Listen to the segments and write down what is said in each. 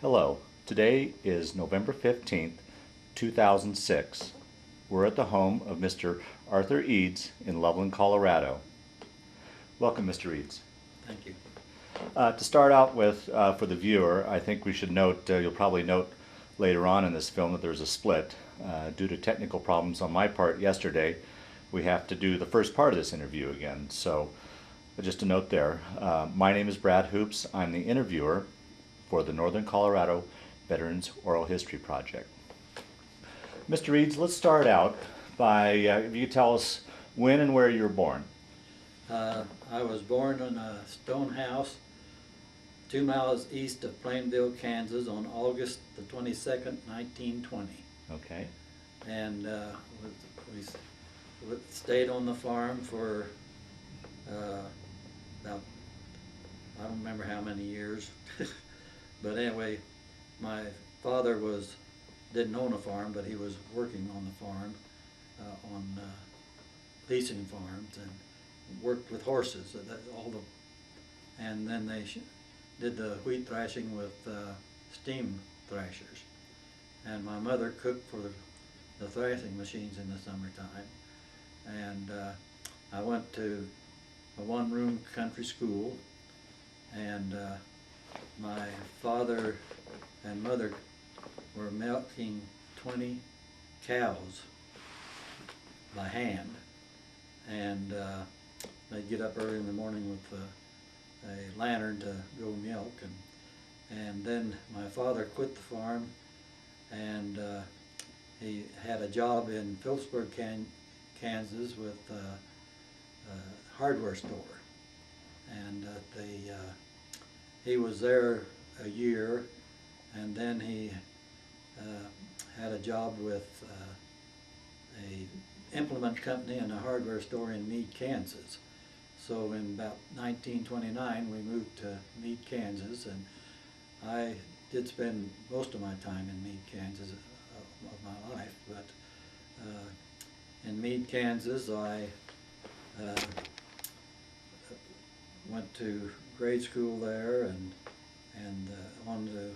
Hello, today is November 15th, 2006. We're at the home of Mr. Arthur Eads in Loveland, Colorado. Welcome, Mr. Eads. Thank you. To start out with, for the viewer, I think we should note, you'll probably note later on in this film that there's a split. Due to technical problems on my part yesterday, we have to do the first part of this interview again. So just a note there. My name is Brad Hoops. I'm the interviewer for the Northern Colorado Veterans Oral History Project. Mr. Eads, let's start out by, if you could tell us when and where you were born. I was born in a stone house 2 miles east of Plainville, Kansas on August the 22nd, 1920. Okay. And we stayed on the farm for about, I don't remember how many years. But anyway, my father didn't own a farm, but he was working on the farm, on leasing farms, and worked with horses. And then they did the wheat thrashing with steam thrashers. And my mother cooked for the thrashing machines in the summertime. And I went to a one-room country school, and my father and mother were milking 20 cows by hand, and they'd get up early in the morning with a lantern to go milk, and then my father quit the farm, and he had a job in Phillipsburg, Kansas with a hardware store, and he was there a year, and then he had a job with a implement company and a hardware store in Meade, Kansas. So in about 1929 we moved to Meade, Kansas, and I did spend most of my time in Meade, Kansas of my life. But in Meade, Kansas, I went to grade school there, and on to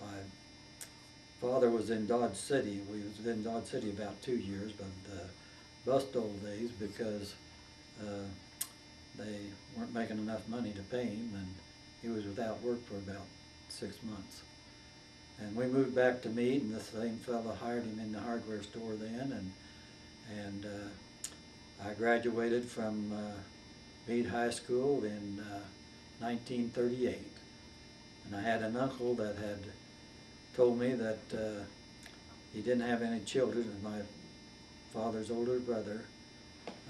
my father was in Dodge City. We was in Dodge City about 2 years, but bust old days because they weren't making enough money to pay him, and he was without work for about 6 months. And we moved back to Meade, and the same fellow hired him in the hardware store then, and I graduated from Meade High School in 1938. And I had an uncle that had told me that he didn't have any children, and my father's older brother,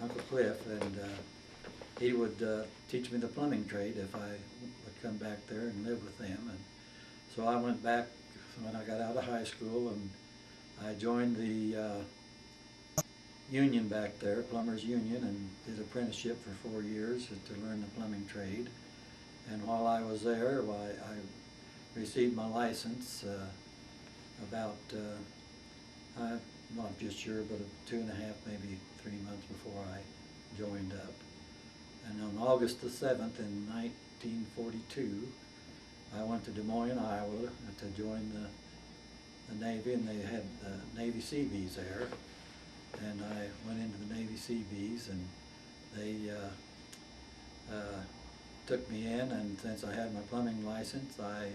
Uncle Cliff, and he would teach me the plumbing trade if I would come back there and live with them. And so I went back when I got out of high school, and I joined the union back there, Plumbers Union, and did apprenticeship for 4 years to learn the plumbing trade. And while I was there, I received my license about, I'm not just sure, but 2.5, maybe 3 months before I joined up. And on August the 7th in 1942, I went to Des Moines, Iowa to join the Navy, and they had the Navy Seabees there. And I went into the Navy Seabees, and they took me in, and since I had my plumbing license, I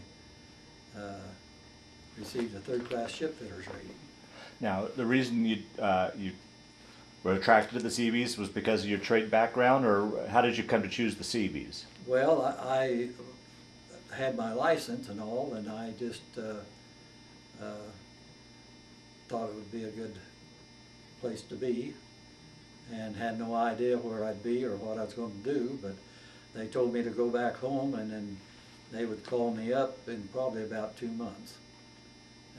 received a third-class shipfitter's rating. Now, the reason you were attracted to the Seabees was because of your trade background, or how did you come to choose the Seabees? Well, I had my license and all, and I just thought it would be a good place to be, and had no idea where I'd be or what I was going to do, but they told me to go back home, and then they would call me up in probably about 2 months.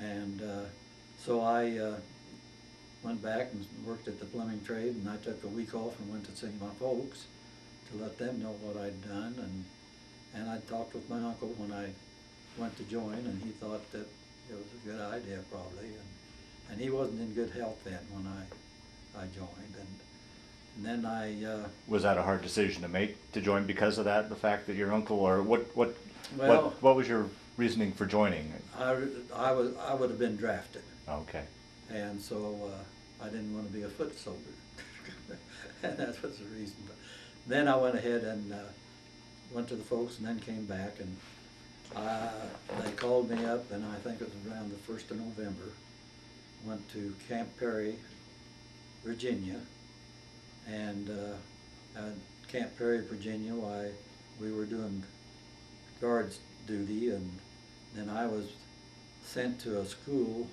And so I went back and worked at the plumbing trade, and I took a week off and went to see my folks to let them know what I'd done, and I talked with my uncle when I went to join, and he thought that it was a good idea probably, and he wasn't in good health then when I joined, and then I Was that a hard decision to make to join because of that, the fact that your uncle, or what well, was your reasoning for joining? I would have been drafted, Okay. and so I didn't want to be a foot soldier, and that was the reason. But then I went ahead and went to the folks, and then came back, and they called me up, and I think it was around the 1st of November. Went to Camp Perry, Virginia, and at Camp Perry, Virginia, we were doing guards duty, and then I was sent to a school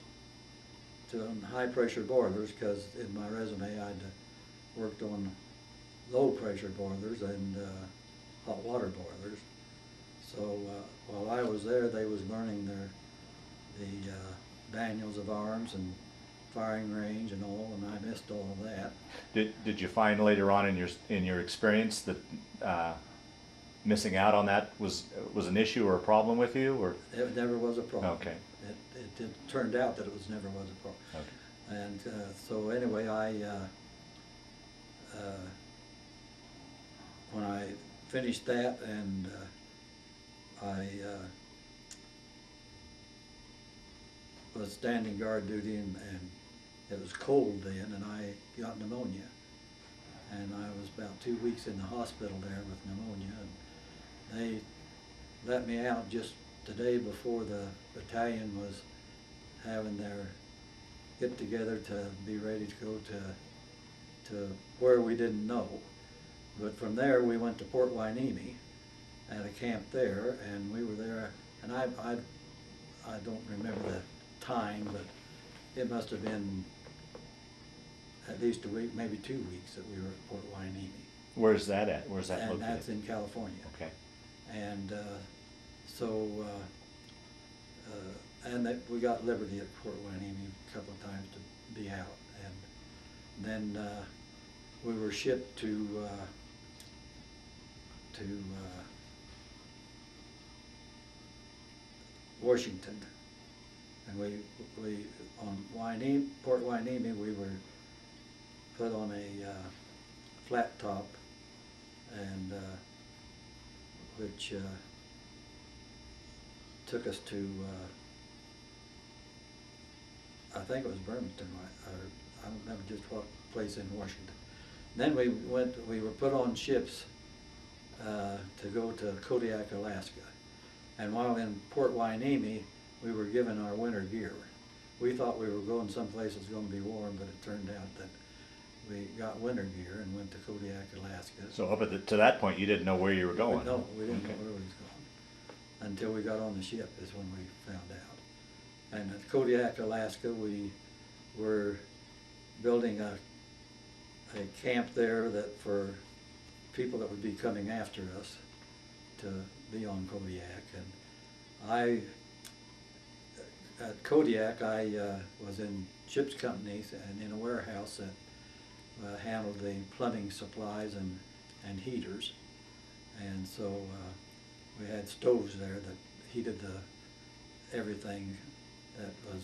to high pressure boilers, because in my resume I'd worked on low pressure boilers and hot water boilers. So while I was there, they was learning the manuals of arms and firing range and all, and I missed all of that. Did you find later on in your experience that missing out on that was an issue or a problem with you, or? It never was a problem. Okay. It turned out that it was never was a problem. Okay. And so anyway, when I finished that, and I was standing guard duty, and it was cold then, and I got pneumonia. And I was about 2 weeks in the hospital there with pneumonia, and they let me out just the day before the battalion was having their get together to be ready to go to where we didn't know. But from there we went to Port Hueneme at a camp there, and we were there, and I don't remember the time, but it must have been at least a week, maybe 2 weeks that we were at Port Hueneme. Where's that at? Where's that located? And that's in California. Okay. And so, and that we got liberty at Port Hueneme a couple of times to be out. And then we were shipped to Washington. And we on Port Hueneme, we were put on a flat top, and which took us to I think it was Birmingham, or I don't remember just what place in Washington. Then we were put on ships to go to Kodiak, Alaska. And while in Port Hueneme, we were given our winter gear. We thought we were going someplace that was going to be warm, but it turned out that we got winter gear and went to Kodiak, Alaska. So up to that point, you didn't know where you were going? No, we didn't know where we was going until we got on the ship is when we found out. And at Kodiak, Alaska, we were building a camp there that for people that would be coming after us to be on Kodiak. And at Kodiak, I was in ship's companies and in a warehouse that handled the plumbing supplies and heaters. And so we had stoves there that heated everything that was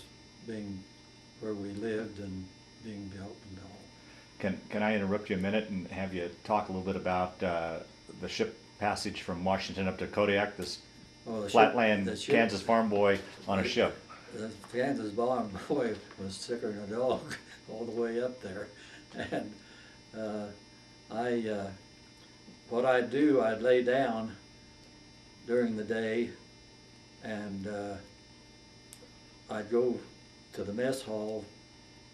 where we lived and being built and all. Can I interrupt you a minute and have you talk a little bit about the ship passage from Washington up to Kodiak, this flatland Kansas farm boy on a ship? The Kansas farm boy was sicker than a dog all the way up there. And what I'd do, I'd lay down during the day, and I'd go to the mess hall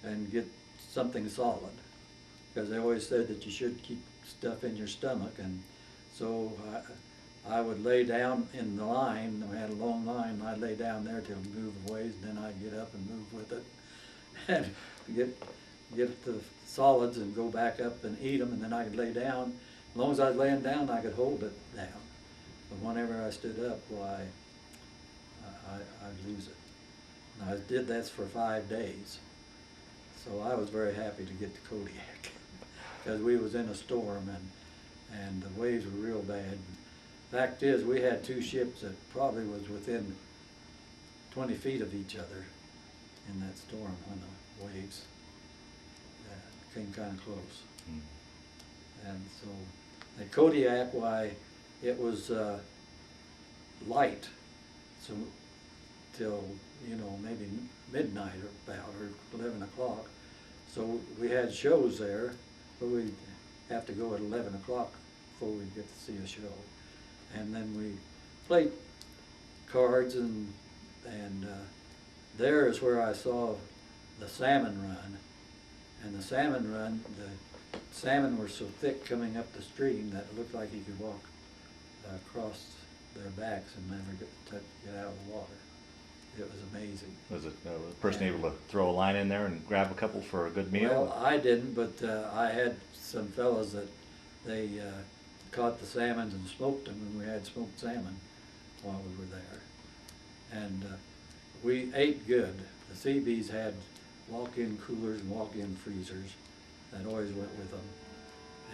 and get something solid, because they always said that you should keep stuff in your stomach. And so I would lay down in the line. We had a long line, and I'd lay down there till it moved away, and then I'd get up and move with it and get the solids and go back up and eat them, and then I could lay down. As long as I was laying down, I could hold it down. But whenever I stood up, why, I'd lose it. And I did that for 5 days. So I was very happy to get to Kodiak because we was in a storm, and the waves were real bad. Fact is, we had 2 ships that probably was within 20 feet of each other in that storm when the waves came kind of close. And so at Kodiak, why, it was light. So till, you know, maybe midnight or about, or 11 o'clock. So we had shows there, but we'd have to go at 11 o'clock before we'd get to see a show. And then we played cards, and there is where I saw the salmon run. And the salmon run, the salmon were so thick coming up the stream that it looked like you could walk across their backs and never get out of the water. It was amazing. Was it a person able to throw a line in there and grab a couple for a good meal? Well, I didn't, but I had some fellows that they caught the salmons and smoked them, and we had smoked salmon while we were there. And we ate good. The Seabees had walk-in coolers and walk-in freezers that always went with them,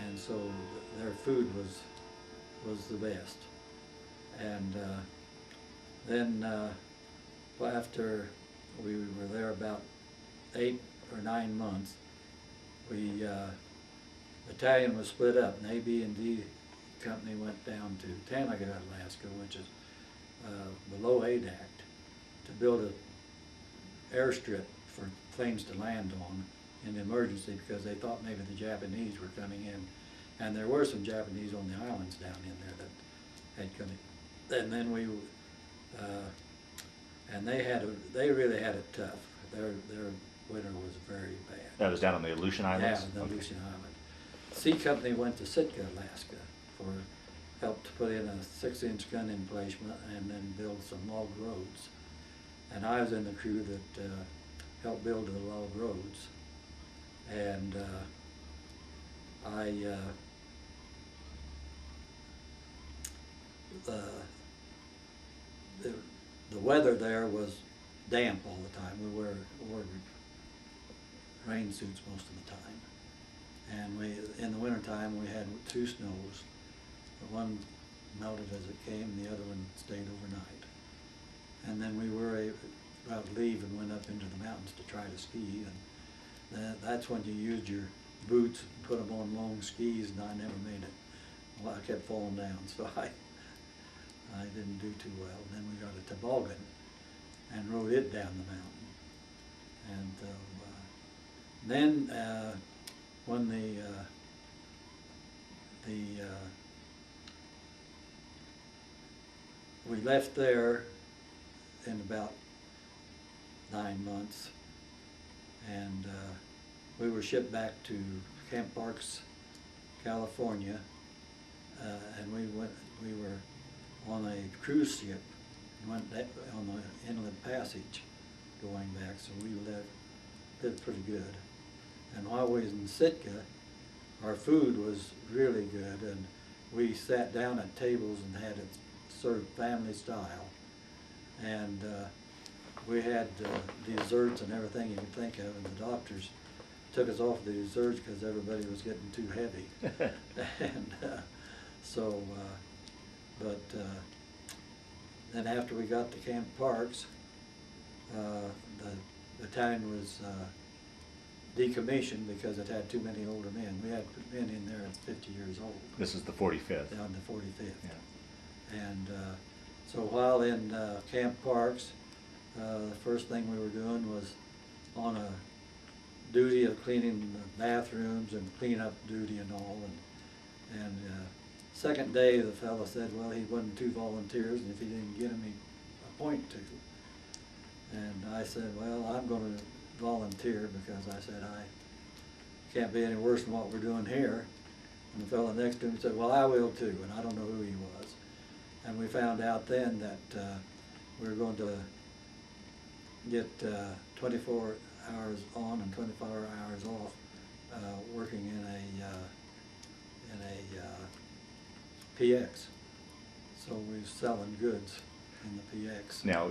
and so their food was the best. And then after we were there about 8 or 9 months, battalion was split up. An A, B, and D company went down to Tanaga, Alaska, which is below ADAC, to build an airstrip for planes to land on in emergency, because they thought maybe the Japanese were coming in. And there were some Japanese on the islands down in there that had come in. And then we, and they really had it tough. Their winter was very bad. That was down on the Aleutian Islands? Yeah, the Aleutian Island. C Company went to Sitka, Alaska, for help to put in a 6-inch gun emplacement and then build some log roads. And I was in the crew that helped build the log roads. And the weather there was damp all the time. We wore rain suits most of the time. And in the wintertime, we had 2 snows. The one melted as it came, and the other one stayed overnight. And then we were about to leave and went up into the mountains to try to ski. And that's when you used your boots and put them on long skis, and I never made it. Well, I kept falling down, so I didn't do too well. And then we got a toboggan and rode it down the mountain. And then when we left there in about 9 months, and we were shipped back to Camp Parks, California, and we were on a cruise ship and went on the Inland Passage going back, so we lived pretty good. And while we was in Sitka, our food was really good, and we sat down at tables and had it served family style. And we had desserts and everything you could think of, and the doctors took us off the desserts because everybody was getting too heavy. And then after we got to Camp Parks, the battalion was decommissioned because it had too many older men. We had men in there at 50 years old. This is the 45th. Down the 45th. Yeah. And so while in Camp Parks, the first thing we were doing was on a duty of cleaning the bathrooms and cleanup duty and all. And second day, the fellow said, well, he wanted 2 volunteers, and if he didn't get them, he'd appoint 2. And I said, well, I'm going to volunteer, because I said, I can't be any worse than what we're doing here. And the fellow next to him said, well, I will too, and I don't know who he was. And we found out then that we were going to get 24 hours on and 24 hours off, working in a PX. So we were selling goods in the PX. Now,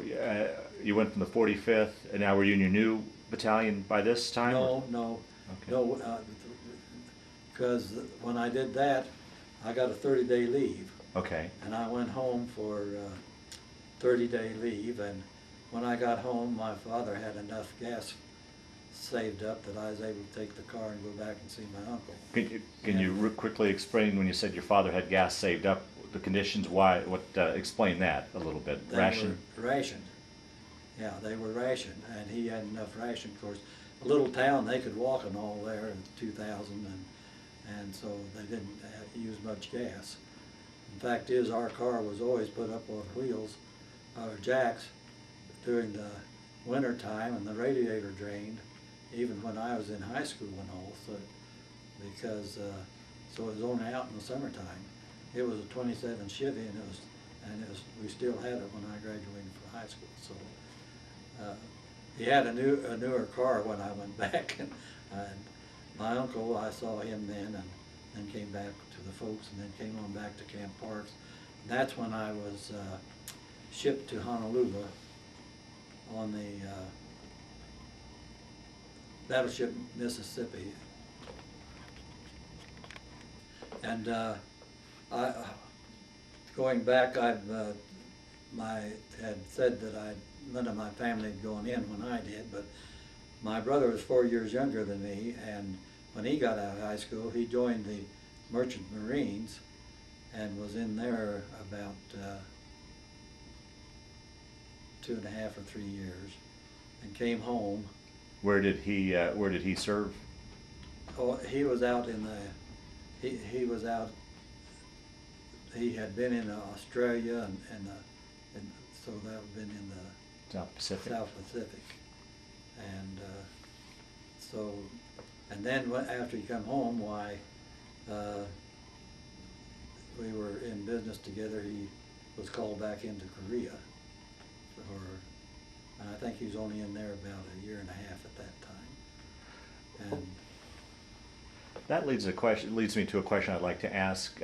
you went from the 45th, and now were you in your new battalion by this time? No, because when I did that, I got a 30-day leave. Okay. And I went home for 30-day leave, and when I got home, my father had enough gas saved up that I was able to take the car and go back and see my uncle. Can you quickly explain, when you said your father had gas saved up, the conditions? Why? What? Explain that a little bit. They were rationed. Yeah, they were rationed, and he had enough ration. Of course, a little town, they could walk and all there in 2000, and so they didn't use much gas. The fact is, our car was always put up on wheels, or jacks, during the winter time, and the radiator drained, even when I was in high school and all, so, because, so it was only out in the summertime. It was a 27 Chevy, and we still had it when I graduated from high school, so. He had a newer car when I went back, and my uncle, I saw him then, and then came back to the folks, and then came on back to Camp Parks. And that's when I was shipped to Honolulu on the battleship Mississippi. And going back, I had said that none of my family had gone in when I did, but my brother was 4 years younger than me, and when he got out of high school, he joined the Merchant Marines and was in there about 2.5 or 3 years, and came home. Where did he serve? Oh, he was out in the, he was out, he had been in Australia, and so that would have been in the South Pacific. South Pacific. And so, and then after he come home, why, we were in business together. He was called back into Korea, and I think he was only in there about 1.5 years at that time. And that leads me to a question I'd like to ask.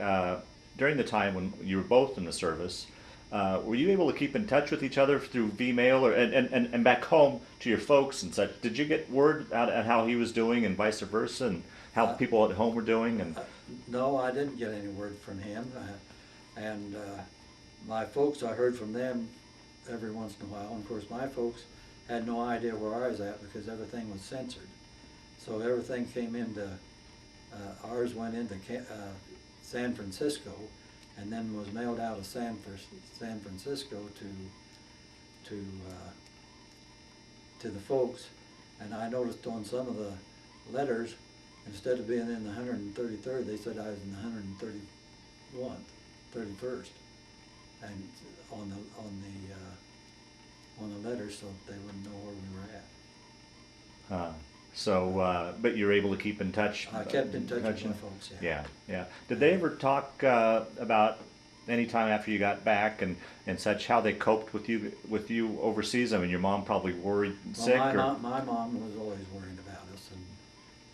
During the time when you were both in the service, were you able to keep in touch with each other through V-mail and back home to your folks and such? Did you get word out at how he was doing and vice versa, and how people at home were doing? And no, I didn't get any word from him. And my folks, I heard from them every once in a while. And of course, my folks had no idea where I was at because everything was censored. So everything came into, ours went into San Francisco, and then was mailed out of San Francisco to the folks. And I noticed on some of the letters, instead of being in the 133rd, they said I was in the 31st, and on the letters, so they wouldn't know where we were at. So, but you're able to keep in touch? I kept in touch with my folks, yeah. Yeah. Did they ever talk about any time after you got back and such, how they coped with you overseas? I mean, your mom probably worried sick? Well, my mom was always worried about us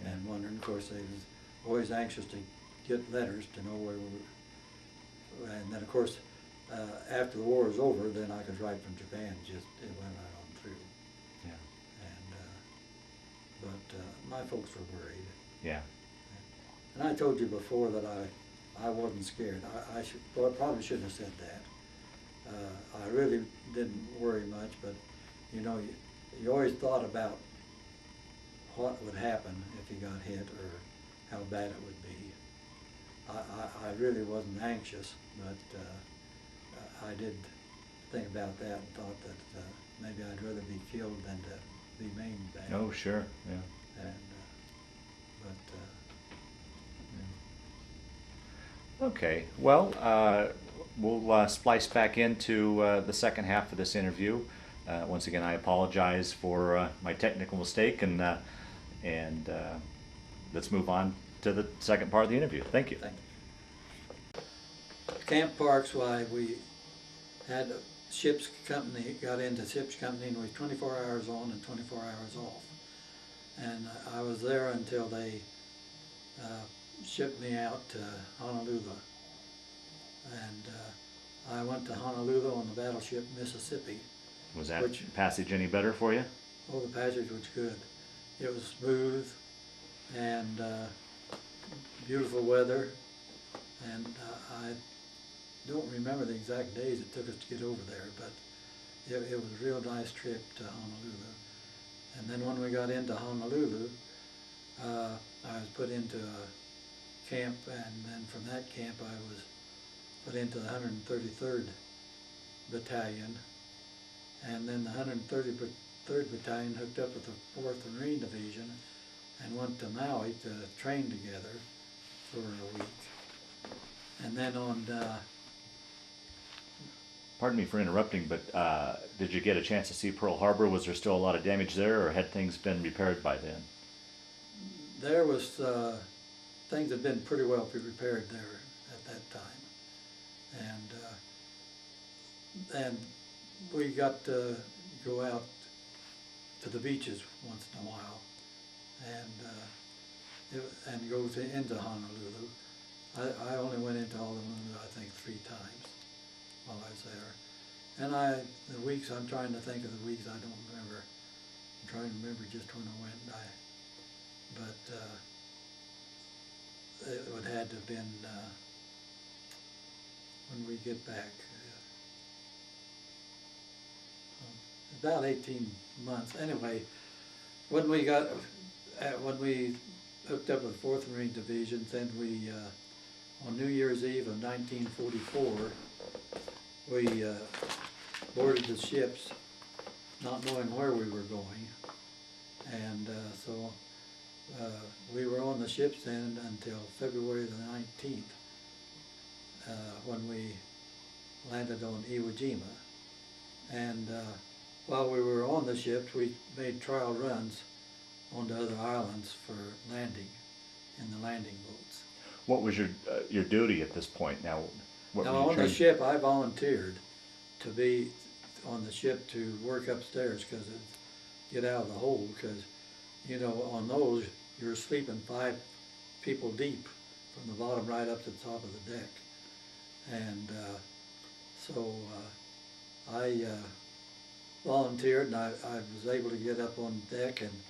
and wondering. Of course, they was always anxious to get letters to know where we were. And then, of course, after the war was over, then I could write from Japan. Just it went right on through. Yeah. But my folks were worried. Yeah. And I told you before that I wasn't scared. I probably shouldn't have said that. I really didn't worry much, but you know, you always thought about what would happen if you got hit or how bad it would be. I really wasn't anxious, but I did think about that and thought that maybe I'd rather be killed than to be maimed bad. Oh, sure, yeah. And, Okay, well, we'll splice back into the second half of this interview. Once again, I apologize for my technical mistake, and let's move on to the second part of the interview. Thank you. Thank you. Camp Parks, why we had a ship's company, got into ship's company, and we 24 hours on and 24 hours off. And I was there until they shipped me out to Honolulu. And I went to Honolulu on the battleship Mississippi. Was that passage any better for you? Oh, the passage was good. It was smooth and beautiful weather. And I don't remember the exact days it took us to get over there, but it was a real nice trip to Honolulu. And then when we got into Honolulu, I was put into a camp, and then from that camp I was put into the 133rd Battalion, And then the 133rd Battalion hooked up with the 4th Marine Division and went to Maui to train together for a week. And then on Pardon me for interrupting, but did you get a chance to see Pearl Harbor? Was there still a lot of damage there, or had things been repaired by then? there was things had been pretty well repaired there at that time, and we got to go out to the beaches once in a while, and go into Honolulu. I only went into Honolulu, I think, 3 times while I was there. And the weeks, I'm trying to think of the weeks, I don't remember. I'm trying to remember just when I went. But it would had to have been when we get back. About 18 months. Anyway, when we hooked up with 4th Marine Division, then we, on New Year's Eve of 1944, we boarded the ships, not knowing where we were going, and so we were on the ships then until February the 19th, when we landed on Iwo Jima. And while we were on the ships, we made trial runs onto other islands for landing in the landing boats. What was your duty at this point? Now, what Now were you on the trained? ship, I volunteered to be on the ship to work upstairs, because get out of the hold, because you know on those you're sleeping 5 people deep from the bottom right up to the top of the deck, and so I volunteered, and I was able to get up on deck, and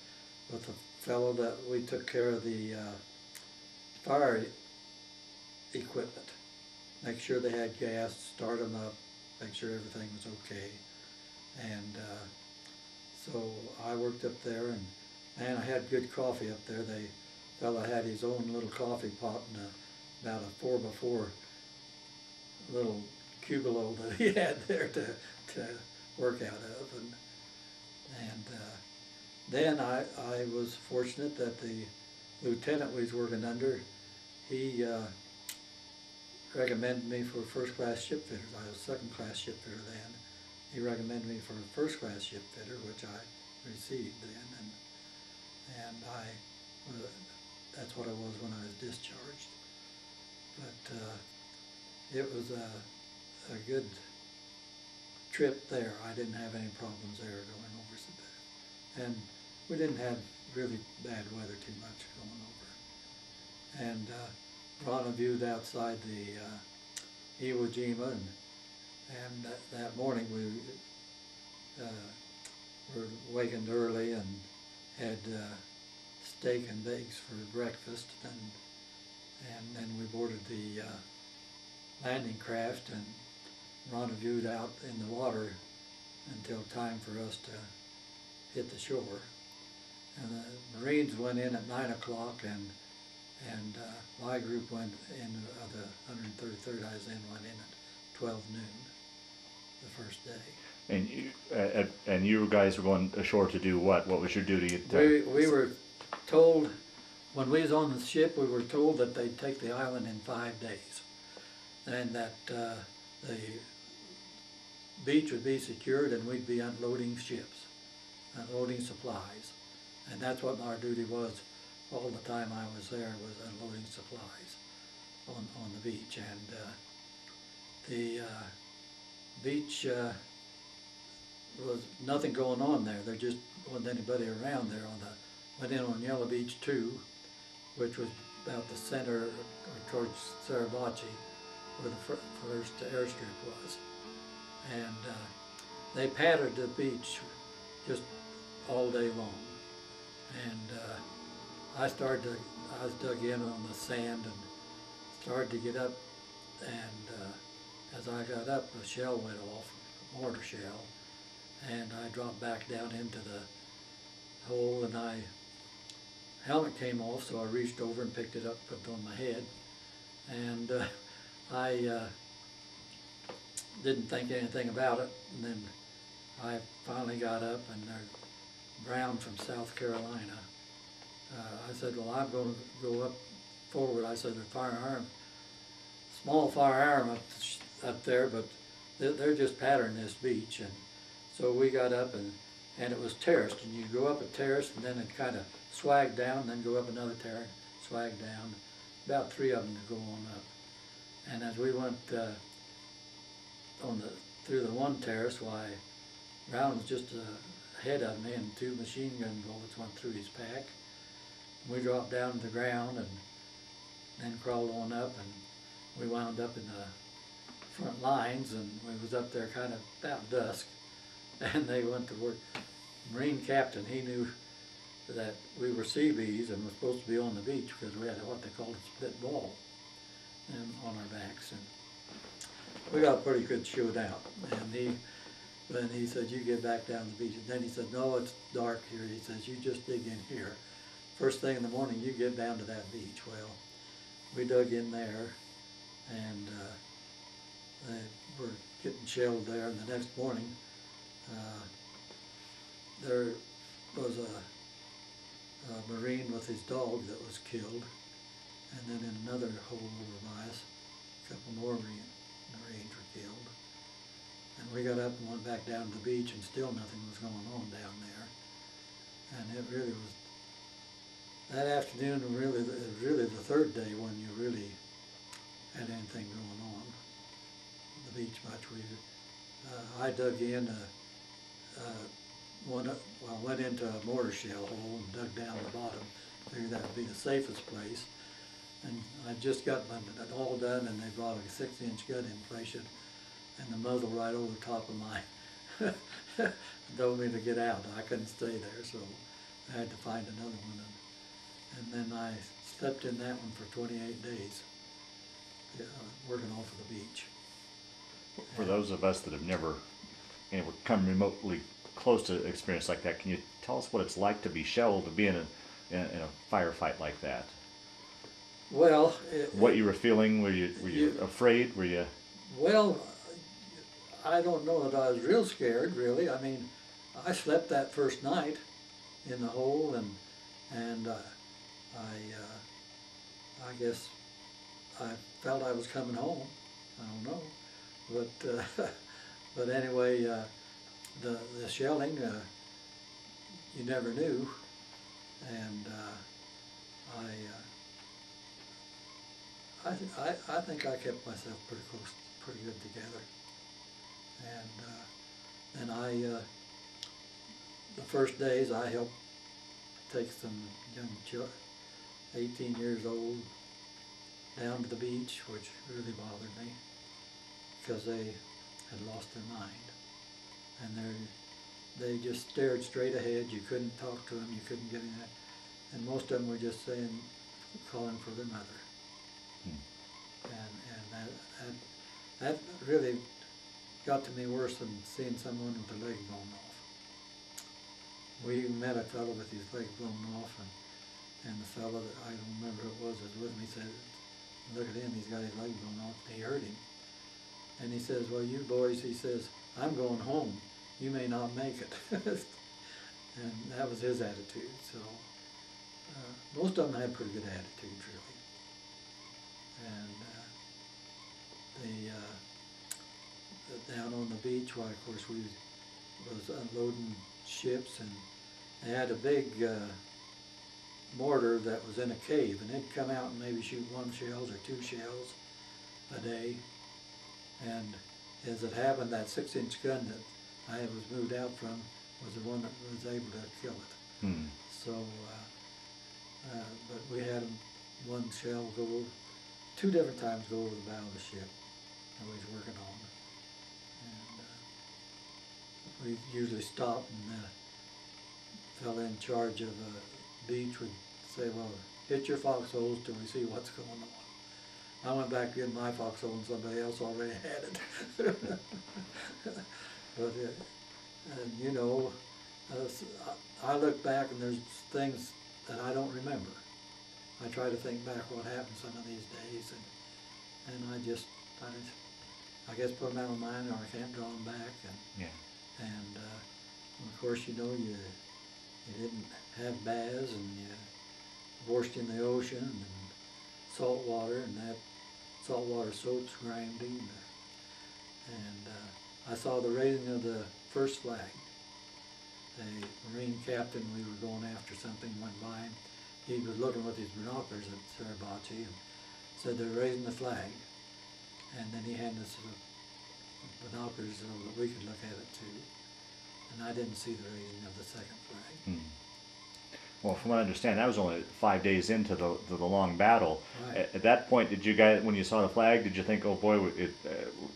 with the fellow that we took care of the fire equipment, make sure they had gas, start them up, make sure everything was okay. And so I worked up there, and man, I had good coffee up there. The fella had his own little coffee pot and about a 4x4 little cubicle that he had there to work out of. And then I was fortunate that the lieutenant we was working under, he recommended me for first-class ship fitters. I was second-class ship fitter then. He recommended me for a first-class ship fitter, which I received then, and that's what I was when I was discharged. But it was a good trip there. I didn't have any problems there going over so bad, and we didn't have really bad weather too much going over. And rendezvoused outside the Iwo Jima, and that morning we were wakened early and had steak and eggs for breakfast, and then we boarded the landing craft and rendezvoused out in the water until time for us to hit the shore. And the Marines went in at 9 o'clock, and my group went in, the 133rd I was in, went in at 12 noon the first day. And you guys were going ashore to do what? What was your duty? We were told, when we was on the ship, we were told that they'd take the island in 5 days, and that the beach would be secured and we'd be unloading ships, unloading supplies. And that's what our duty was all the time I was there, was unloading supplies on the beach. And the beach was nothing going on there. There just wasn't anybody around there. Went in on Yellow Beach 2, which was about the center towards Suribachi, where the first airstrip was. And they pattered the beach just all day long. And I was dug in on the sand and started to get up, and as I got up, a shell went off, a mortar shell, and I dropped back down into the hole, and helmet came off, so I reached over and picked it up, put it on my head, and I didn't think anything about it. And then I finally got up, and they're Brown from South Carolina. I said, well, I'm going to go up forward. I said, the firearm, small firearm up there, but they're just patterning this beach. And so we got up, and it was terraced, and you go up a terrace, and then it kind of swagged down, and then go up another terrace, swag down. About 3 of them to go on up. And as we went through the one terrace, why, Brown was just ahead of me, and 2 machine gun bullets went through his pack. We dropped down to the ground and then crawled on up, and we wound up in the front lines, and we was up there kind of about dusk, and they went to work. Marine captain, he knew that we were Seabees and was supposed to be on the beach because we had what they called a split ball on our backs, and we got a pretty good showdown. And then he said, you get back down the beach. And then he said, no, it's dark here. He says, you just dig in here. First thing in the morning, you get down to that beach. Well, we dug in there, and they were getting shelled there. And the next morning, there was a Marine with his dog that was killed. And then in another hole over by us, a couple more Marines were killed. And we got up and went back down to the beach, and still nothing was going on down there. And it really was, that afternoon, really, it was really the third day when you really had anything going on the beach much. I dug in, went into a mortar shell hole and dug down the bottom. Figured that would be the safest place. And I just got it all done, and they brought a 6-inch gun in, placed it, and the muzzle right over the top of mine. Told me to get out. I couldn't stay there, so I had to find another one. And then I slept in that one for 28 days, working off of the beach. For those of us that have never come remotely close to an experience like that, can you tell us what it's like to be shelled, to be in a firefight like that? Well, what you were feeling? Were you afraid? Were you? Well, I don't know that I was real scared, really. I mean, I slept that first night in the hole, and I guess I felt I was coming home. I don't know, but anyway, the shelling, you never knew, and I think I kept myself pretty good together. And then the first days I helped take some young children, 18 years old, down to the beach, which really bothered me because they had lost their mind. And they just stared straight ahead. You couldn't talk to them, you couldn't get in that. And most of them were just calling for their mother. And that really got to me worse than seeing someone with their leg blown off. We met a fellow with his leg blown off, and the fellow that I don't remember who it was that was with me said, look at him, he's got his leg blown off, and he hurt him. And he says, well, you boys, he says, I'm going home. You may not make it. And that was his attitude. So most of them had pretty good attitudes, really. And down on the beach, why, of course, we was unloading ships, and they had a big mortar that was in a cave, and it'd come out and maybe shoot 1 shell or 2 shells a day. And as it happened, that 6-inch gun that I was moved out from was the one that was able to kill it. So, but we had 1 shell go 2 different times go over the bow of the ship that we was working on. And we usually stopped, and the fellow in charge of the beach would say, well, hit your foxholes till we see what's going on. I went back to get my foxhole, and somebody else already had it. But and you know, I look back and there's things that I don't remember. I try to think back what happened some of these days, and I guess put them out of mind, or I can't draw them back. And course, you know, you didn't have baths, and you washed in the ocean and salt water, and that saltwater soaps grinding. And I saw the raising of the first flag. A Marine captain, we were going after something, went by him. He was looking with his binoculars at Suribachi and said they're raising the flag. And then he handed us binoculars so that we could look at it too. And I didn't see the raising of the second flag. Well, from what I understand, that was only 5 days into the long battle. Right. At that point, did you guys, when you saw the flag, did you think, oh boy,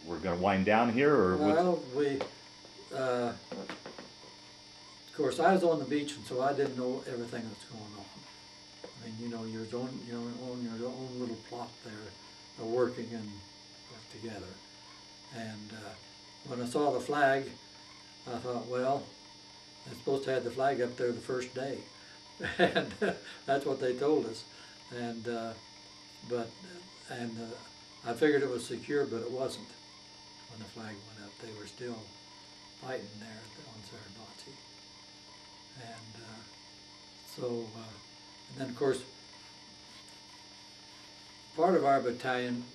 we're going to wind down here, or? Well, of course, I was on the beach, and so I didn't know everything that's going on. I mean, you know, you're on your own little plot there, working and together. And when I saw the flag, I thought, well, they're supposed to have the flag up there the first day. And that's what they told us. And I figured it was secure, but it wasn't. When the flag went up, they were still fighting there on Suribachi. And and then of course, part of our battalion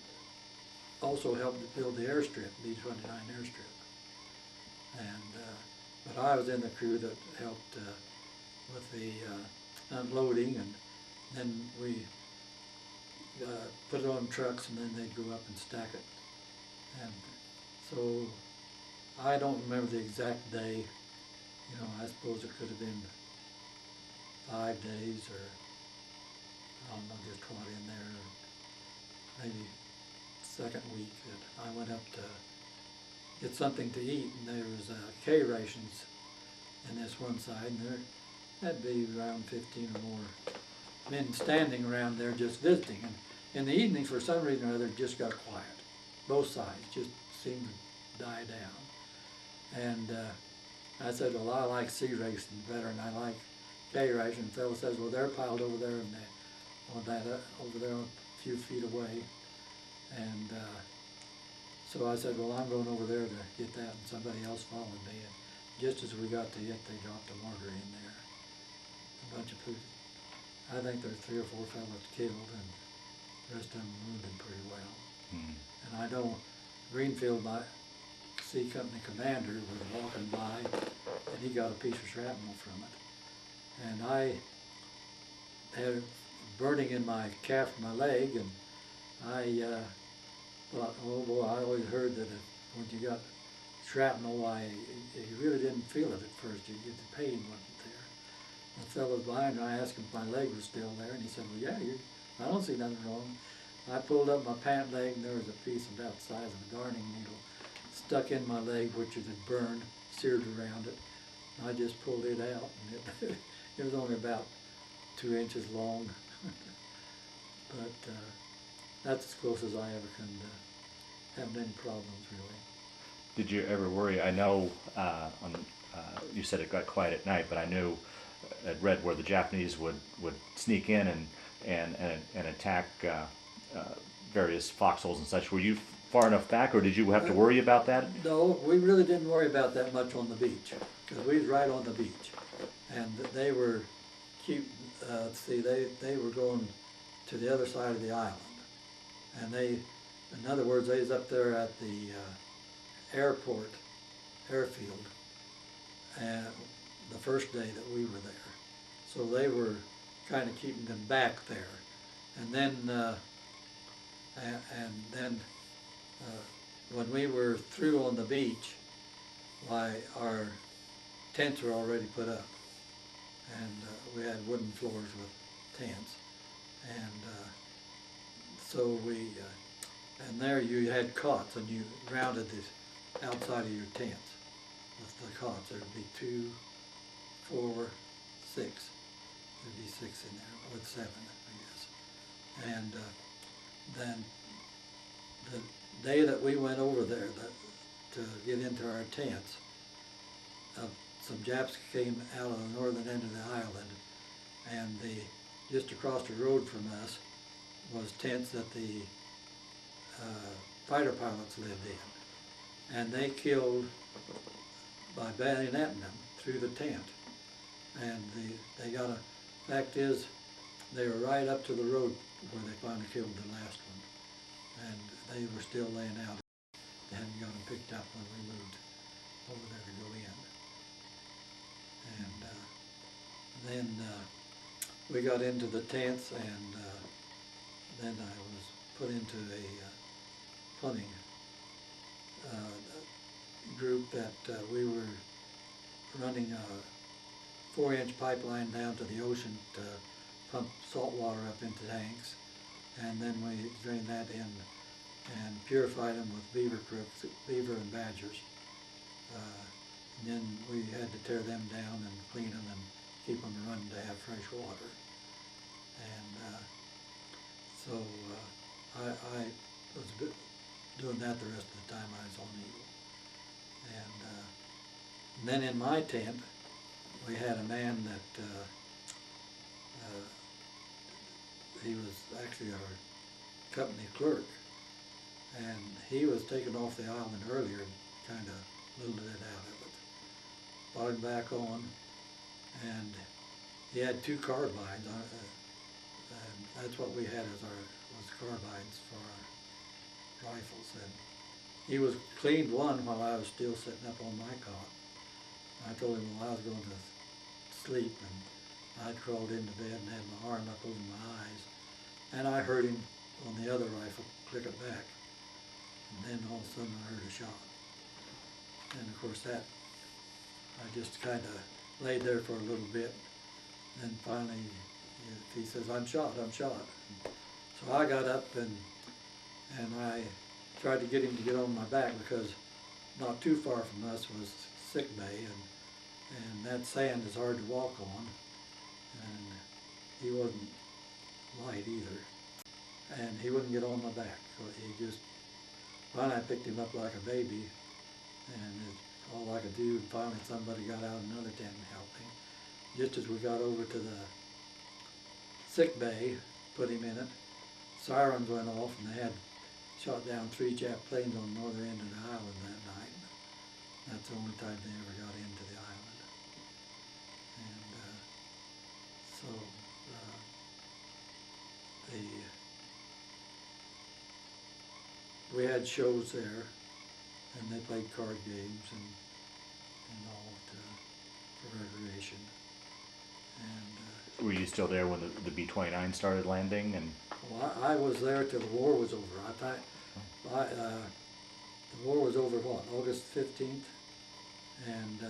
also helped to build the airstrip, B-29 airstrip. And but I was in the crew that helped with the unloading, and then we put it on trucks, and then they'd go up and stack it. And so I don't remember the exact day. You know, I suppose it could have been 5 days, or I don't know just what in there, maybe second week that I went up to get something to eat, and there was K rations in this one side, and there had to be around 15 or more men standing around there just visiting. And in the evening, for some reason or other, it just got quiet. Both sides just seemed to die down. And I said, well, I like C racing better, and I like K racing. The fellow says, well, they're piled over there, and over there a few feet away. And so I said, well, I'm going over there to get that, and somebody else followed me. And just as we got to it, they dropped a mortar in there. A bunch of food. I think there's 3 or 4 fellows killed, and the rest of them wounded pretty well. And I know Greenfield, my C Company commander, was walking by, and he got a piece of shrapnel from it. And I had burning in my calf of my leg, and I thought, oh boy, I always heard that when you got shrapnel, you really didn't feel it at first. The pain wasn't there. The fellow was behind, and I asked him if my leg was still there, and he said, well, yeah, I don't see nothing wrong. I pulled up my pant leg, and there was a piece about the size of a darning needle stuck in my leg, which it had burned, seared around it. And I just pulled it out, and it was only about 2 inches long. But that's as close as I ever come to having any problems, really. Did you ever worry? I know you said it got quiet at night, but I knew I'd read where the Japanese would sneak in and attack various foxholes and such. Were you far enough back, or did you have to worry about that? No, we really didn't worry about that much on the beach, because we was right on the beach, and they were they were going to the other side of the island, and in other words, they was up there at the airfield, and the first day that we were there, so they were kind of keeping them back there, and then when we were through on the beach, why our tents were already put up, and we had wooden floors with tents, and so and there you had cots, and you rounded this outside of your tents with the cots. There'd be 2, 4, 6. There'd be 6 in there, with 7, I guess. And then the day that we went over there to get into our tents, some Japs came out of the northern end of the island, and just across the road from us was tents that the fighter pilots lived in. And they killed, by bayoneting them, through the tent. And they got a, fact is, they were right up to the road where they finally killed the last one. And they were still laying out. They hadn't got them picked up when we moved over there to go in. And then we got into the tents, and then I was put into a plumbing group that we were running a 4-inch pipeline down to the ocean to pump salt water up into tanks, and then we drained that in and purified them with beaver and badgers. And then we had to tear them down and clean them and keep them running to have fresh water. And so I was doing that the rest of the time I was on Eagle. And then in my tent, we had a man that he was actually our company clerk, and he was taken off the island earlier and kind of whittled it out of it. Brought him back on, and he had 2 carbines, and that's what we had as was carbines for our rifles. And he was cleaned one while I was still sitting up on my cot. I told him I was going to sleep, and I crawled into bed and had my arm up over my eyes, and I heard him on the other rifle click it back. And then all of a sudden I heard a shot. And of course I just kind of laid there for a little bit. And then finally he says, I'm shot. So I got up and I tried to get him to get on my back, because not too far from us was sick bay, and that sand is hard to walk on, and he wasn't light either. And he wouldn't get on my back. So he just, finally I picked him up like a baby, and it's all I could do, and finally somebody got out another tent and helped him. Just as we got over to the sick bay, put him in it, sirens went off, and they had shot down 3 Jap planes on the northern end of the island that night. That's the only time they ever got into the island. And so we had shows there, and they played card games and all for recreation. And were you still there when the B-29 started landing? And well, I was there till the war was over. The war was over, what, August 15th? And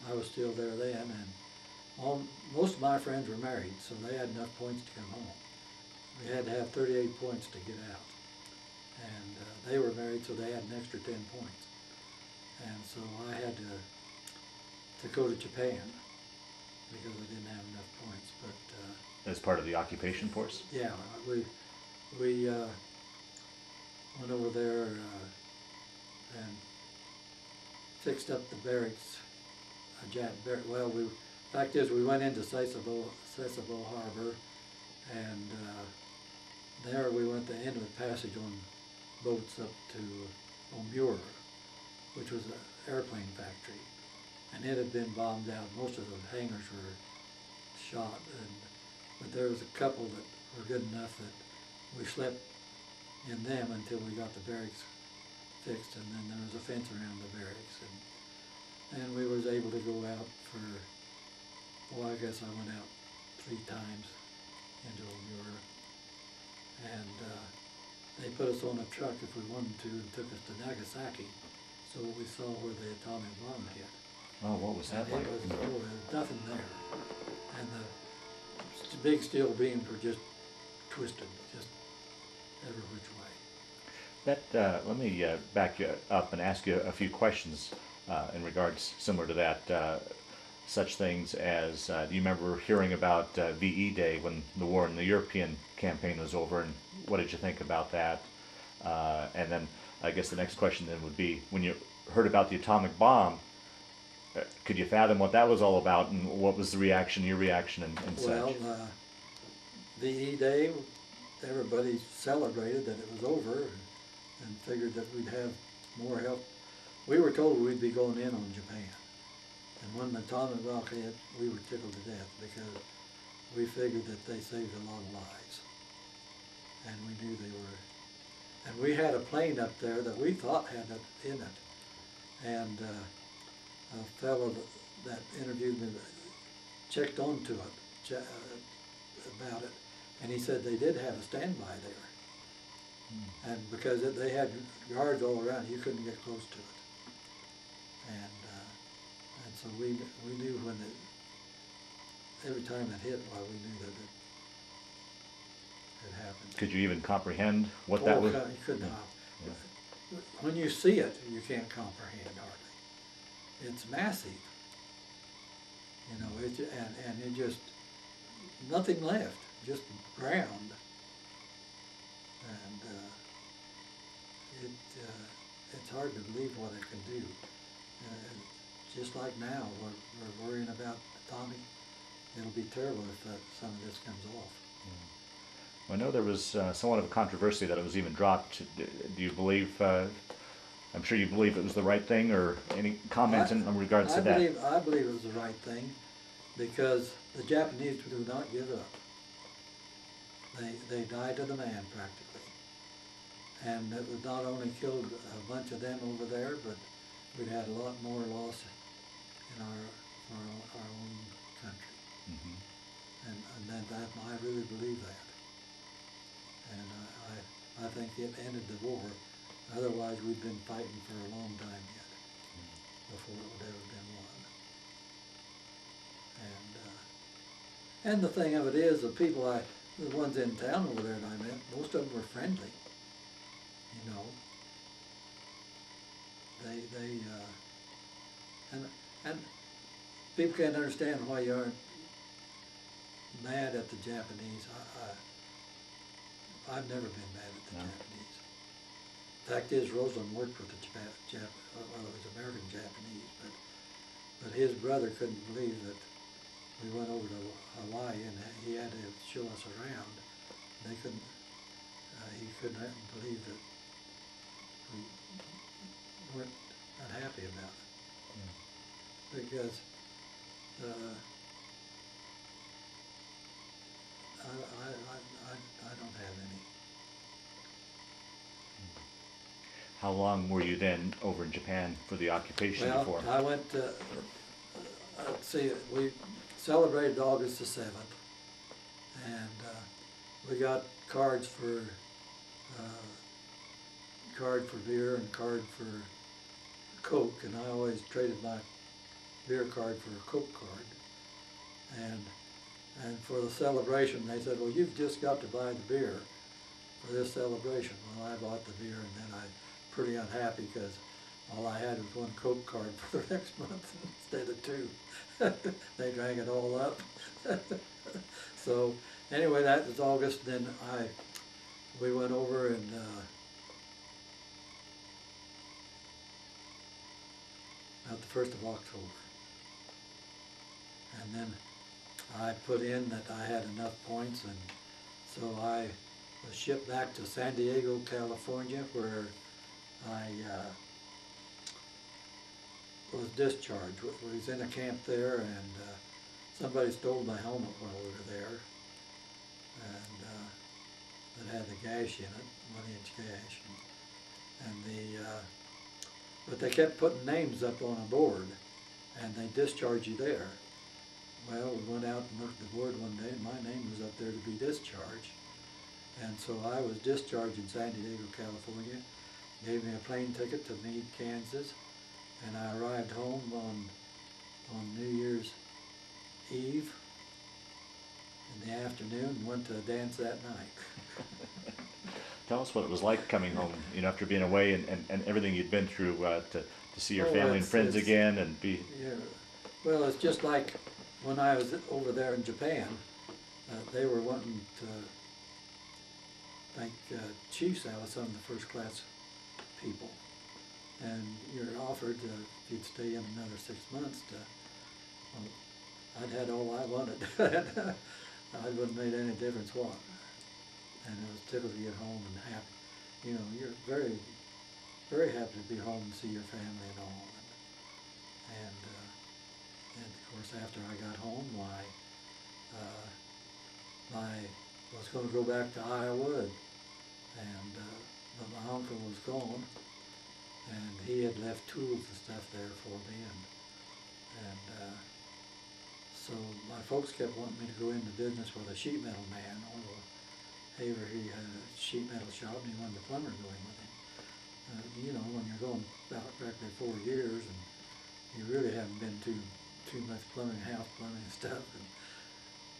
I was still there then, and most of my friends were married, so they had enough points to come home. We had to have 38 points to get out. And they were married, so they had an extra 10 points. And so I had to go to Japan, because I didn't have enough points. But as part of the occupation force? yeah, we went over there and fixed up the barracks. Well, fact is, we went into Sasebo Harbor, and there we went the end of the passage on boats up to Omura, which was an airplane factory, and it had been bombed out. Most of the hangars were shot, but there was a couple that were good enough that we slept in them until we got the barracks fixed, and then there was a fence around the barracks, and we was able to go out for, well, I guess I went out 3 times into Omura, and they put us on a truck if we wanted to and took us to Nagasaki, so we saw where the atomic bomb hit. Oh, what was that like? There was nothing there, and the big steel beams were just twisted, just every which way. That let me back you up and ask you a few questions in regards similar to that. Such things as, do you remember hearing about VE Day when the war in the European campaign was over, and what did you think about that? And then I guess the next question then would be, when you heard about the atomic bomb, could you fathom what that was all about, and what was the reaction, your reaction, and such? Well, VE Day, everybody celebrated that it was over and figured that we'd have more help. We were told we'd be going in on Japan, And when the atomic rock hit, we were tickled to death because we figured that they saved a lot of lives. And we knew they were. And we had a plane up there that we thought had it in it. And a fellow that interviewed me checked onto it, about it, and he said they did have a standby there. And because they had guards all around, you couldn't get close to it. And so we knew when every time it hit, well, we knew that it happened. Could you even comprehend what that was? You could not. Yeah. When you see it, you can't comprehend hardly. It's massive. You know, and it just, nothing left, just ground. And it's hard to believe what it can do. Just like now, we're worrying about atomic. It'll be terrible if some of this comes off. I know there was somewhat of a controversy that it was even dropped. Do you believe, I'm sure you believe it was the right thing, or any comments in regards to that? I believe it was the right thing, because the Japanese do not give up. They died to the man practically. And it was not only killed a bunch of them over there, but we'd had a lot more loss in our own country. And that I really believe that. And I think it ended the war. Otherwise, we'd been fighting for a long time yet before it would ever been won. And the thing of it is, the ones in town over there that I met, most of them were friendly. You know, and people can't understand why you aren't mad at the Japanese. I've never been mad at the Japanese. Fact is, Rosalyn worked with the it was American Japanese, but his brother couldn't believe that we went over to Hawaii and he had to show us around. He couldn't believe that we weren't unhappy about it. Because I don't have any. How long were you then over in Japan for the occupation before? I went to, let's see, we celebrated August the 7th, and we got cards for beer and card for Coke, and I always traded my beer card for a Coke card. And for the celebration, they said, well, you've just got to buy the beer for this celebration. Well, I bought the beer, and then I was pretty unhappy because all I had was one Coke card for the next month instead of two. They drank it all up. So anyway, that was August. Then we went over and about the 1st of October. And then I put in that I had enough points, and so I was shipped back to San Diego, California, where I was discharged. We was in a camp there, and somebody stole my helmet while we were there, and that had the gash in it, 1-inch gash, but they kept putting names up on a board, and they discharge you there. Well, we went out and looked at the board one day, and my name was up there to be discharged. And so I was discharged in San Diego, California, gave me a plane ticket to Meade, Kansas, and I arrived home on New Year's Eve in the afternoon and went to a dance that night. Tell us what it was like coming home, after being away and everything you'd been through, to see your family and friends again and be... Yeah, well, it's just like when I was over there in Japan, they were wanting to make chiefs out of some of the first class people. And you're offered, if you'd stay in another 6 months, I'd had all I wanted. I wouldn't made any difference what. And it was typical to get home and happy. You're very, very happy to be home and see your family and all. course, after I got home, I was going to go back to Iowa, but my uncle was gone, and he had left tools and stuff there for me, and so my folks kept wanting me to go into business with a sheet metal man. Although Haver, he had a sheet metal shop, and he wanted the plumber to go in with him. You know, when you're going about practically 4 years, and you really haven't been too much plumbing, house plumbing and stuff.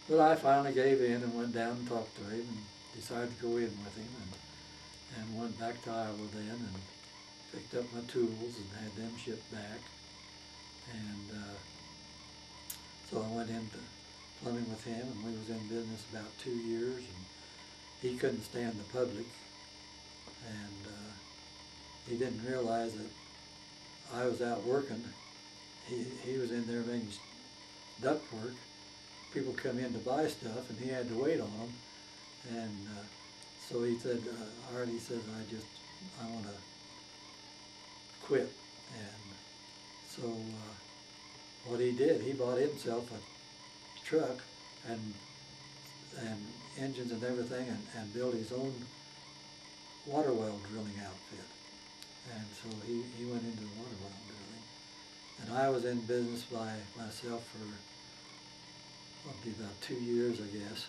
But I finally gave in and went down and talked to him and decided to go in with him, and went back to Iowa then and picked up my tools and had them shipped back. And so I went into plumbing with him, and we was in business about 2 years, and he couldn't stand the public, and he didn't realize that I was out working. He was in there making duct work. People come in to buy stuff, and he had to wait on them. And so he said, Art, he says, I want to quit. And so what he did, he bought himself a truck and engines and everything, and built his own water well drilling outfit. And so he went into the water well drilling. And I was in business by myself for, be about 2 years, I guess,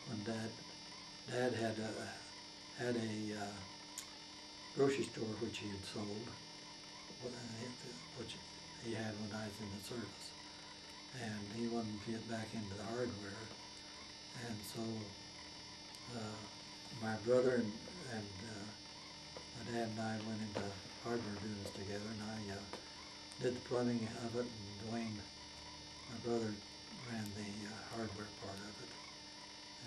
when Dad had a grocery store which he had sold, which he had when I was in the service. And he wanted to get back into the hardware. And so my brother and my dad and I went into hardware business together, and I did the plumbing of it, and Dwayne, my brother, ran the hardware part of it.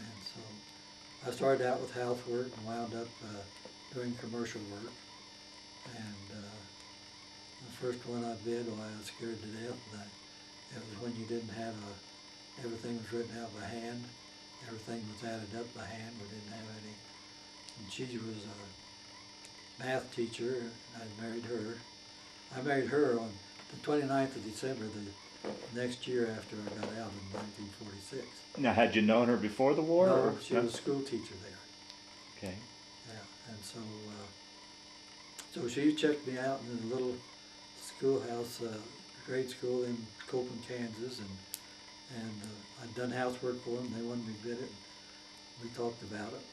And so I started out with housework and wound up doing commercial work. And the first one I bid, I was scared to death. It was when you didn't have everything was written out by hand. Everything was added up by hand. We didn't have any. And she was a math teacher. I married her. I married her on the 29th of December, the next year after I got out in 1946. Now, had you known her before the war? No, she was a school teacher there. Okay. Yeah, and so she checked me out in a little schoolhouse, grade school in Copeland, Kansas, and I'd done housework for them. They wanted me to bid it. We talked about it,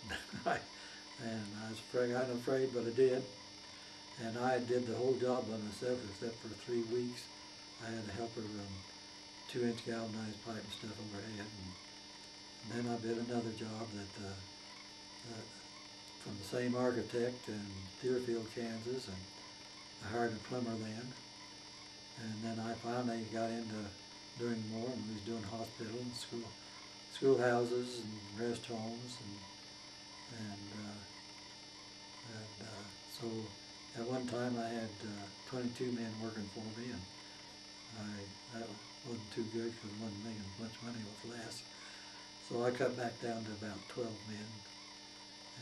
and I was afraid, but I did. And I did the whole job by myself except for 3 weeks. I had a helper run 2-inch galvanized pipe and stuff overhead. And then I bid another job that from the same architect in Deerfield, Kansas, and I hired a plumber then. And then I finally got into doing more, and we was doing hospitals and schoolhouses and rest homes, and so at one time I had 22 men working for me, and that wasn't too good because I wasn't making as much money with less. So I cut back down to about 12 men,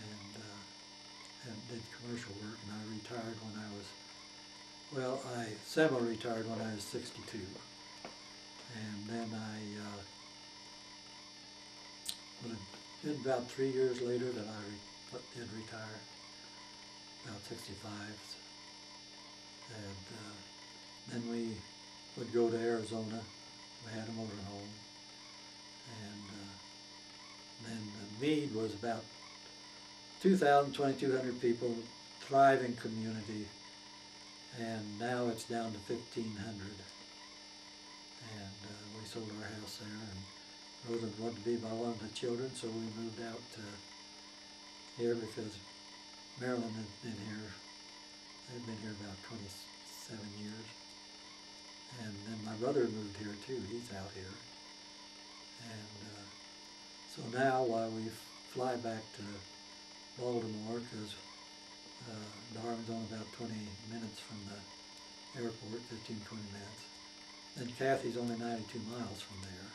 and did commercial work, and I retired when I was, well, I semi-retired when I was 62. And then well, it's been about 3 years later that I did retire, about 65. And then we would go to Arizona. We had a motorhome. And then Meade was about 2,200 people, thriving community. And now it's down to 1,500. And we sold our house there, and Rosalyn wanted to be by one of the children, so we moved out here because Marilyn had been here. They'd been here about 27 years. And then my brother moved here too. He's out here. And so now while we fly back to Baltimore, because Darwin's only about 20 minutes from the airport, 15, 20 minutes. Then Kathy's only 92 miles from there,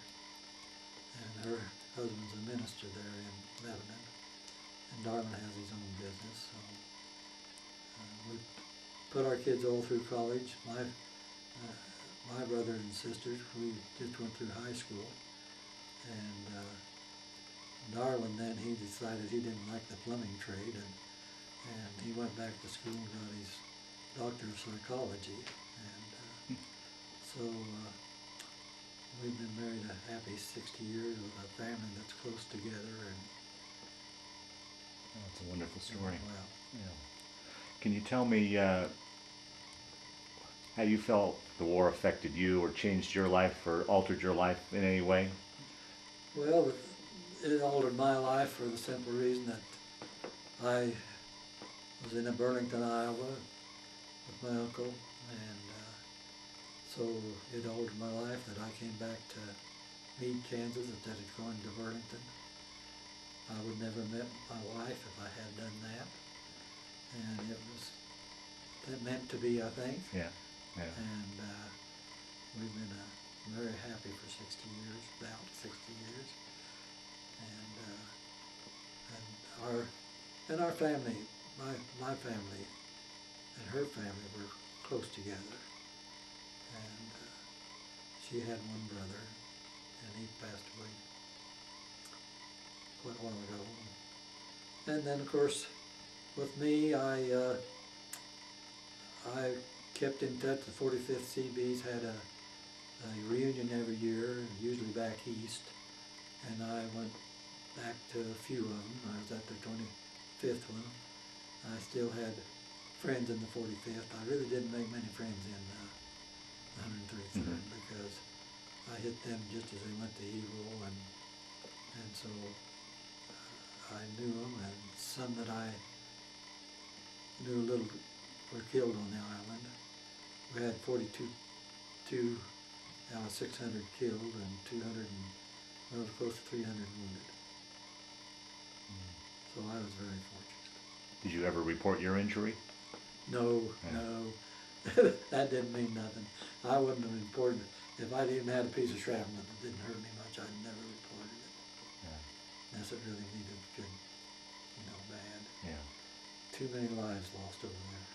and her husband's a minister there in Lebanon, and Darwin has his own business. So we put our kids all through college. my brothers and sisters, we just went through high school, and Darwin then, he decided he didn't like the plumbing trade, and he went back to school and got his doctor of psychology, and so we've been married a happy 60 years with a family that's close together, and That's a wonderful story. well, Yeah. Can you tell me how you felt the war affected you or changed your life or altered your life in any way? well, it altered my life for the simple reason that I was in Burlington, Iowa with my uncle, and so it altered my life that I came back to Meade, Kansas instead of going to Burlington. I would never met my wife if I had done that, and it meant to be, I think. Yeah. Yeah. And we've been very happy for 60 years, about 60 years, and our family, my family and her family were close together, and she had one brother, and he passed away quite a while ago. And then, of course, with me, I kept in touch. The 45th Seabees had a reunion every year, usually back east, and I went back to a few of them. I was at the 25th one. I still had friends in the 45th. I really didn't make many friends in the 133rd because I hit them just as they went to Iwo, and so I knew them, and some that I knew a little were killed on the island. We had 42 out of 600 killed and 200 and well, close to 300 wounded. So I was very fortunate. Did you ever report your injury? No, Yeah. no, that didn't mean nothing. I wouldn't have reported it. If I'd even had a piece of shrapnel that didn't hurt me much, I'd never reported it. Yeah. Unless it really needed good, bad. Yeah. Too many lives lost over there.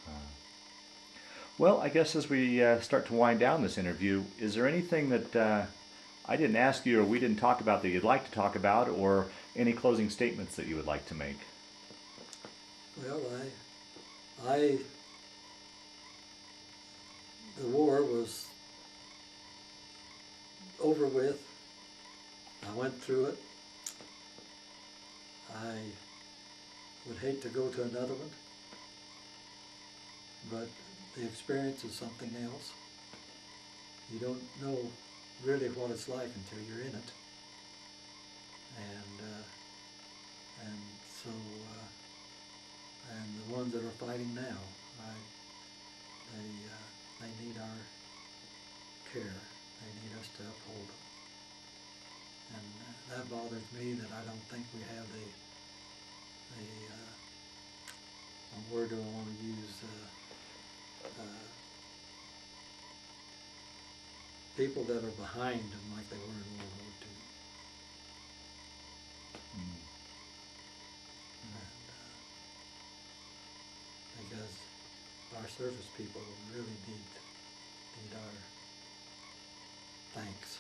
Yeah. Well, I guess as we start to wind down this interview, is there anything that I didn't ask you or we didn't talk about that you'd like to talk about, or any closing statements that you would like to make? Well, the war was over with. I went through it. I would hate to go to another one, but the experience is something else. You don't know really what it's like until you're in it, and so and the ones that are fighting now, they need our care. They need us to uphold them, and that bothers me that I don't think we have the what word do I want to use? People that are behind them like they were in World War II. And, because our service people really need our thanks.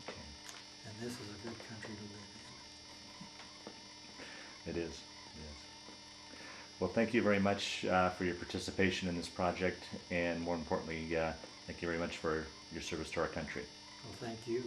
Okay. And this is a good country to live in. It is. It is. Well, thank you very much for your participation in this project, and more importantly, thank you very much for your service to our country. Well, thank you.